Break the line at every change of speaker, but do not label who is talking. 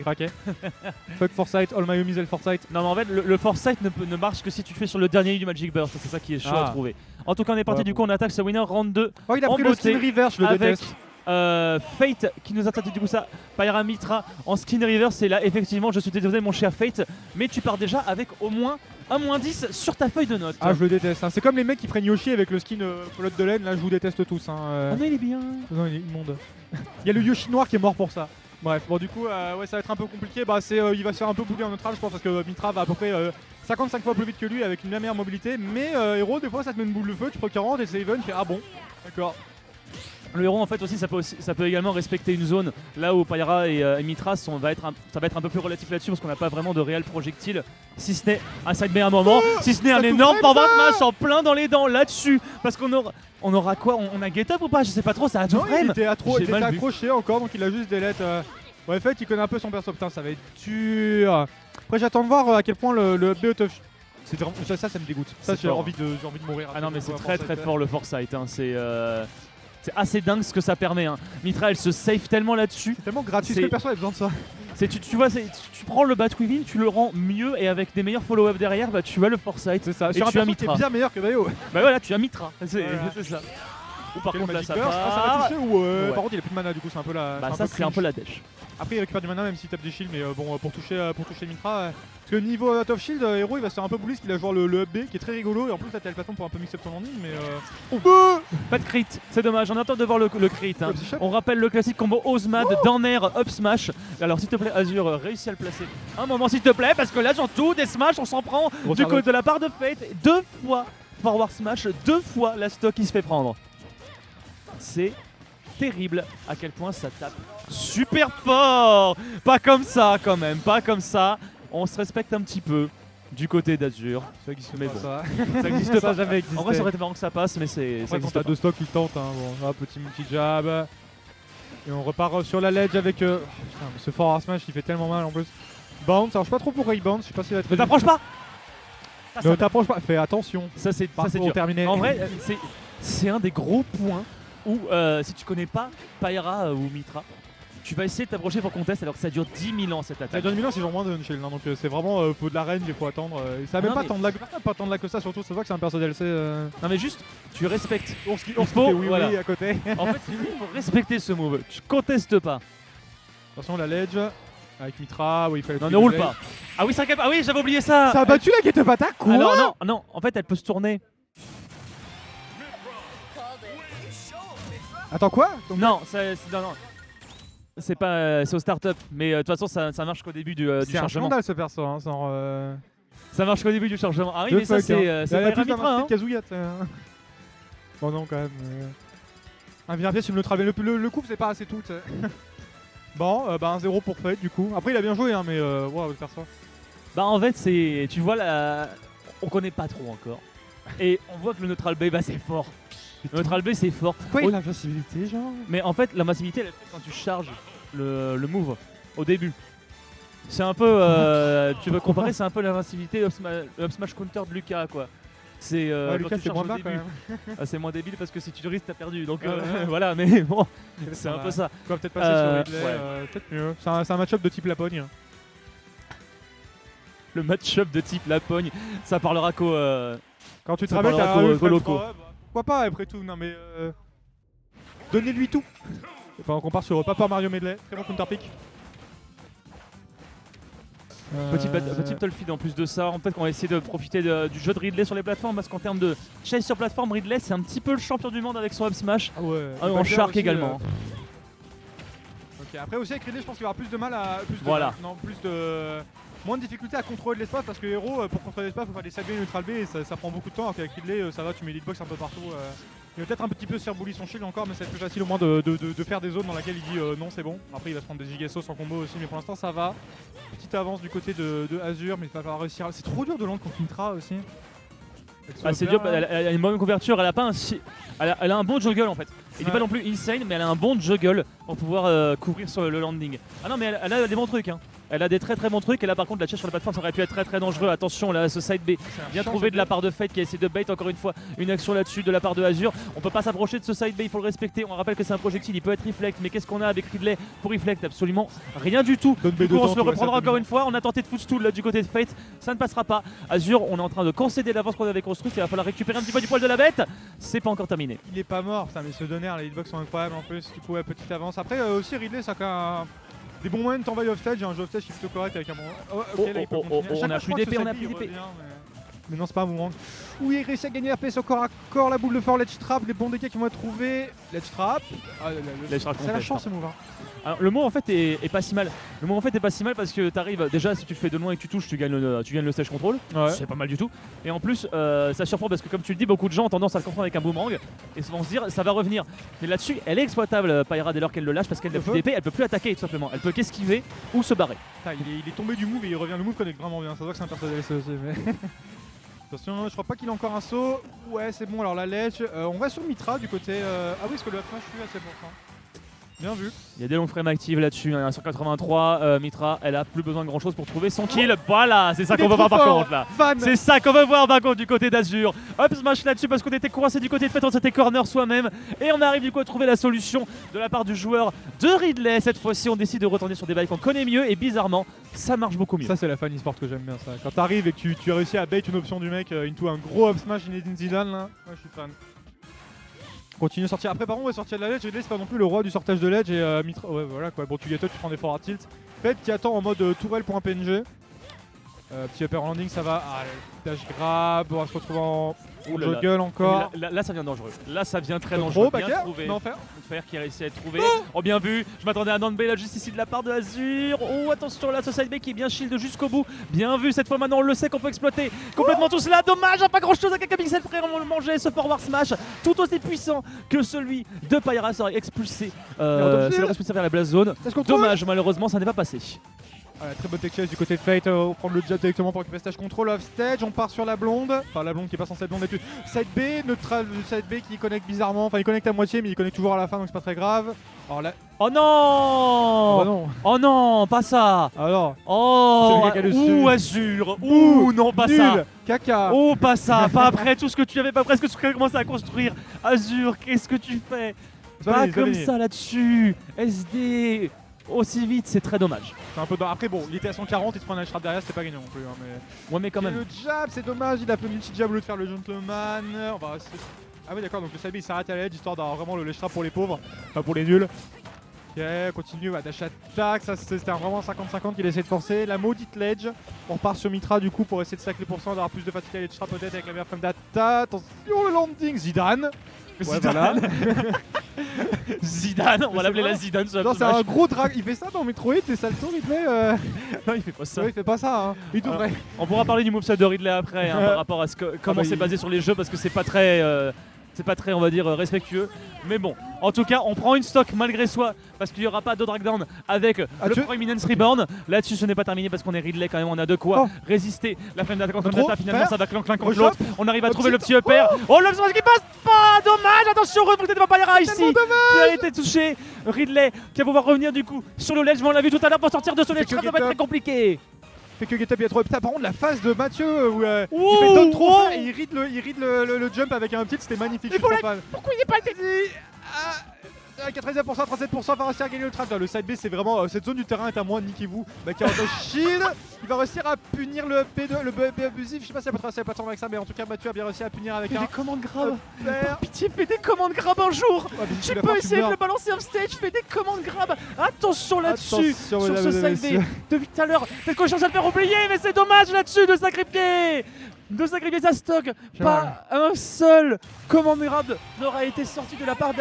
Craqué. Fuck Foresight, all my homies el Foresight.
Non mais en fait le Foresight ne marche que si tu fais sur le dernier du Magic Burst, c'est ça qui est chaud à trouver. En tout cas on est parti, du coup on attaque ce winner round 2.
Oh il a pris le skin reverse, je le déteste.
Fate qui nous attaque du coup ça, Pyra Mythra en skin reverse, et là effectivement je suis désolé mon cher Fate, mais tu pars déjà avec au moins un -10 sur ta feuille de notes.
Ah je le déteste, hein. C'est comme les mecs qui prennent Yoshi avec le skin pelote de laine, là je vous déteste tous. Hein.
Oh mais il est bien.
Non il est immonde. Il y a le Yoshi noir qui est mort pour ça. Bref, bon du coup ouais ça va être un peu compliqué, bah il va se faire un peu bouler en neutral je pense parce que Mythra va à peu près 55 fois plus vite que lui avec une meilleure mobilité, mais Hero des fois ça te met une boule de feu, tu prends 40 et c'est even, tu fais ah bon, d'accord.
Le héros en fait aussi ça peut également respecter une zone là où Pyra et Mythra ça va être un peu plus relatif là-dessus parce qu'on n'a pas vraiment de réel projectile, si ce n'est un side B à un moment, si ce n'est un énorme forward smash en plein dans les dents là-dessus, parce qu'on aura quoi, on a get up ou pas, je sais pas trop, ça a tout frame.
Il était accroché encore donc il a juste delete. Ouais en fait il connaît un peu son perso, putain ça va être dur. Après j'attends de voir à quel point le update of... Ça me dégoûte, ça j'ai envie de mourir.
Ah non mais c'est très fort le Foresight, hein. C'est assez dingue ce que ça permet. Hein. Mythra elle se save tellement là-dessus.
C'est tellement gratuit que personne n'a besoin de ça.
Tu vois, tu prends le Batwivin, tu le rends mieux et avec des meilleurs follow-up derrière, bah tu as le Foresight.
C'est ça,
et
sur un perso qui est bien meilleur que Bayo.
Bah voilà, tu as Mythra, c'est ça. Ou par contre là ça part.
Ça va toucher ou par contre il a plus de mana du coup c'est un peu la...
Bah ça c'est un peu la dèche.
Après il récupère du mana même s'il tape des shields, mais bon pour toucher Mythra... Parce que niveau out of shield, Hero il va se faire un peu bully parce qu'il a genre le up B qui est très rigolo, et en plus là t'as le plateforme pour un peu mix up ton landing, mais
pas de crit, c'est dommage, on attend de voir le crit. Hein. On rappelle le classique combo Ozmad, down air, up smash. Alors s'il te plaît Azur, réussis à le placer un moment s'il te plaît, parce que là surtout des smash on s'en prend du côté de la part de Fate. 2 fois forward smash, 2 fois la stock qui se fait prendre. C'est terrible à quel point ça tape super fort. Pas comme ça quand même, pas comme ça. On se respecte un petit peu du côté d'Azur.
Ça existe
mais
pas,
bon,
ça
n'existe pas.
Jamais existé.
En vrai ça aurait été marrant que ça passe, mais c'est ça existe
pas.
pas.
Deux stocks qui tentent, hein. Bon, là, petit multi-jab. Et on repart sur la ledge avec putain, ce forward smash qui fait tellement mal en plus. Bounce, alors je sais pas trop pourquoi il bounce, je sais pas s'il va être...
Ne t'approche pas.
Ne t'approche pas, fais attention.
Ça c'est dur.
Terminé.
En vrai c'est un des gros points où si tu connais pas Pyra ou Mythra, tu vas essayer de t'approcher pour contest alors que ça dure 10 000 ans cette attaque.
Ça dure 10 000 ans, c'est genre moins de Unshell, donc c'est vraiment faut de la reine, il faut attendre. Ça va même pas tant de lag que ça, surtout ça voit que c'est un perso DLC.
Non mais juste, tu respectes.
On faut oui à côté.
En fait, il faut respecter ce move, tu contestes pas.
Attention la ledge, avec Mythra, oui il fallait...
Non, ne roule pas. Ah oui, ah oui, j'avais oublié ça.
Ça a battu la Get Attack, quoi.
Alors non, en fait elle peut se tourner.
Attends quoi?
Non, non. C'est pas, c'est au start-up, mais de toute façon ça marche qu'au début du chargement.
C'est un scandale ce perso, hein,
ça marche qu'au début du chargement. Ah oui, mais ça c'est pas Mythra, hein.
Kazuya, bon non quand même. Un bien pièce, le coup c'est pas assez tout. Bon, bah 1-0 pour Fate du coup. Après il a bien joué, hein, mais wow, le perso.
Bah en fait c'est, tu vois on connaît pas trop encore. Et on voit que le neutral B bah c'est fort. Le neutral B c'est fort.
Pourquoi il a l'invincibilité genre?
Mais en fait l'invincibilité elle est faite quand tu charges le move au début. C'est un peu, tu veux comparer, c'est un peu l'invincibilité up smash counter de Lucas quoi. C'est
Lucas c'est moins bien quand même.
C'est moins débile parce que si tu le risques t'as perdu, donc voilà, mais bon, c'est un peu ça.
On va peut-être passer sur Ridley, peut-être mieux. C'est un match-up de type Lapogne.
Le match-up de type Lapogne, ça parlera qu'au...
Quand tu te rappelles pourquoi pas après tout, non mais donnez-lui tout. Pendant qu'on part sur Paper Mario Medley, très bon counter pick.
Petit feed en plus de ça, en fait on va essayer de profiter du jeu de Ridley sur les plateformes, parce qu'en termes de chase sur plateforme, Ridley c'est un petit peu le champion du monde avec son up smash.
Ah ouais.
En Shark aussi, également.
Ok, après aussi avec Ridley je pense qu'il va avoir plus de mal à... Moins de difficulté à contrôler de l'espace, parce que Hero pour contrôler l'espace faut faire des side B, neutral B et ça prend beaucoup de temps, alors qu'avec Ridley ça va, tu mets l'hitbox un peu partout. Il va peut-être un petit peu se faire bully son shield encore, mais c'est plus facile au moins de faire des zones dans lesquelles il dit non c'est bon. Après il va se prendre des gigassos en combo aussi, mais pour l'instant ça va. Petite avance du côté de Azur, mais il va falloir réussir. C'est trop dur de land contre Mythra aussi.
C'est dur, elle a une bonne couverture, elle a un bon juggle en fait. Il n'est pas non plus insane, mais elle a un bon juggle pour pouvoir couvrir sur le landing. Ah non mais elle a des bons trucs hein. Elle a des très bons trucs et là par contre la chase sur la plateforme ça aurait pu être très dangereux. Attention là ce side B bien trouvé de la part de Fate qui a essayé de bait encore une fois une action là-dessus de la part de Azure. On peut pas s'approcher de ce side B, il faut le respecter. On rappelle que c'est un projectile, il peut être reflect, mais qu'est-ce qu'on a avec Ridley pour reflect? Absolument rien du tout. Du coup on se le reprendra encore une fois. On a tenté de footstool là du côté de Fate, ça ne passera pas. Azure, on est en train de concéder l'avance qu'on avait construite, il va falloir récupérer un petit peu du poil de la bête. C'est pas encore terminé.
Il est pas mort, putain, mais ce donner, les hitbox sont incroyables en plus. Du coup, ouais, petite avance. Après aussi Ridley, ça a quand même des bons moyens de t'envoyer off stage. Il y a un jeu off stage qui est plutôt correct avec un bon.
On a plus d'épée, on a plus d'épée.
Mais non, c'est pas un boomerang. Oui, il réussit à gagner RPS au corps à corps. La boule de fort, ledge trap, les bons dégâts qui vont être trouvés. Ledge trap. C'est la chance ce move.
Alors, le mot en fait est pas si mal. Le mot en fait est pas si mal parce que t'arrives déjà si tu le fais de loin et que tu touches, tu gagnes le stage control. Ouais. C'est pas mal du tout. Et en plus ça surprend parce que comme tu le dis, beaucoup de gens ont tendance à le confondre avec un boomerang et vont se dire ça va revenir. Mais là-dessus, elle est exploitable Pyra dès lors qu'elle le lâche parce qu'elle n'a plus d'épée, elle peut plus attaquer tout simplement. Elle peut qu'esquiver ou se barrer.
Il est tombé du move et il revient. Le move connecte vraiment bien. Ça se voit que c'est un personnage DLC aussi. Mais... Attention, je crois pas qu'il a encore un saut. Ouais, c'est bon. Alors la ledge. On va sur Mitra du côté. Ah oui, parce que le smash je suis assez pour ça. Bien vu.
Il y a des longues frames actives là-dessus, hein, 183, Mitra, elle a plus besoin de grand chose pour trouver son kill. Voilà, c'est ça qu'on veut voir par contre là. C'est ça qu'on veut voir par contre du côté d'Azure. Hop, smash là-dessus parce qu'on était coincé du côté de Fate, on s'était corner soi-même. Et on arrive du coup à trouver la solution de la part du joueur de Ridley. Cette fois-ci, on décide de retourner sur des bails qu'on connaît mieux et bizarrement, ça marche beaucoup mieux.
Ça, c'est la fan e-sport que j'aime bien ça. Quand t'arrives et que tu as réussi à bait une option du mec into un gros up smash in Zidane là, ouais, je suis fan. Continue à sortir. Après, par contre, on va sortir de la ledge. Ridley, c'est pas non plus le roi du sortage de ledge. Et Mitra, ouais, voilà quoi. Bon, tu gâteaux, tu prends des forward tilt. Fate qui attend en mode tourelle pour un PNG. Petit upper landing, ça va. Ah, dash grab. On va se retrouver en juggle encore.
Là, ça devient dangereux. Là, ça devient très dangereux. Bien trouvé. Faire qui a réussi à être trouvé. Oh, bien vu. Je m'attendais à un non-bay là juste ici de la part de Azure. Oh, attention là, ce side B qui est bien shield jusqu'au bout. Bien vu. Cette fois, maintenant, on le sait qu'on peut exploiter complètement tout cela. Dommage, pas grand chose à quelques pixels près. On le mangeait ce forward smash tout aussi puissant que celui de Pyra. Ça aurait expulsé. C'est le expulsé vers la blast zone. Dommage, malheureusement, ça n'est pas passé.
Voilà, très bonne tech chase du côté de Fate, on prend le jab directement pour récupérer stage control off stage, on part sur la blonde, enfin la blonde qui est pas censée être blonde et tout. Side B, neutral, side B qui connecte bizarrement, enfin il connecte à moitié mais il connecte toujours à la fin donc c'est pas très grave. Alors là...
Oh non,
bah non.
Oh non, pas ça.
Alors
oh, ouh Azure, ouh non pas
nul.
Ça.
Caca.
Oh pas ça, pas après tout ce que tu avais, pas presque ce que tu as commencé à construire. Azure, qu'est-ce que tu fais? Pas comme ça là-dessus. SD. Aussi vite, c'est très dommage.
C'est un peu après bon, il était à 140, il se prend un trap derrière, c'était pas gagnant non plus. Hein, mais...
Ouais mais quand même.
Le jab, c'est dommage, il a fait une petite jab au lieu de faire le gentleman. On va rester... Ah oui d'accord, donc le side B il s'arrête à l'aide histoire d'avoir vraiment le trap pour les pauvres, enfin pour les nuls. Ok, continue, dash attack, ça c'était vraiment 50-50 qu'il essaie de forcer. La maudite ledge, on repart sur Mitra du coup pour essayer de sac les pourcents, d'avoir plus de fatigue à ledge trap peut-être avec la meilleure frame d'attaque. Attention le landing, Zidane. Ouais, voilà.
Zidane, on va l'appeler la Zidane.
C'est un gros drag. Il fait ça dans Metroid, les saltos Ridley
Non, il fait pas ça.
Ouais, il fait pas ça. Hein. Il devrait.
Alors, on pourra parler du moveset de Ridley après hein, par rapport à comment c'est basé sur les jeux parce que c'est pas très. C'est pas très, on va dire, respectueux. Mais bon, en tout cas, on prend une stock malgré soi parce qu'il n'y aura pas de drag down avec le Prominence Reborn. Là-dessus, ce n'est pas terminé parce qu'on est Ridley quand même. On a de quoi résister. La flemme d'attaque contre l'attaque, finalement, ça va clank contre l'autre. On arrive à trouver le petit upper. Oh, le qui passe pas. Dommage. Attention, remonté de Pyra ici qui a été touché. Ridley qui va pouvoir revenir du coup sur le ledge. Mais on l'a vu tout à l'heure pour sortir de ce ledge. Ça va être très compliqué.
Fait que Get Up il y a trop. Putain, par contre, la phase de Mathieu où il fait d'autres trop et il ride le jump avec un tilt, c'était magnifique. Pourquoi il n'est pas été dit 99%, 37% va réussir à gagner le trap. Le side B, c'est vraiment cette zone du terrain est à moi, niquez-vous. Qui a un shield, il va réussir à punir le B abusif. Je sais pas si elle peut traverser la plateforme avec ça, mais en tout cas, Mathieu a bien réussi à punir avec un.
Des commandes grave. Par pitié, fais des commandes grave un jour. Tu peux essayer de le balancer off stage, fais des commandes grave. Attention là-dessus, sur ce side B. Depuis tout à l'heure, peut-être qu'on cherche à le faire oublier, mais c'est dommage là-dessus de sacrifier sa stock. Pas un seul commande grave n'aura été sorti de la part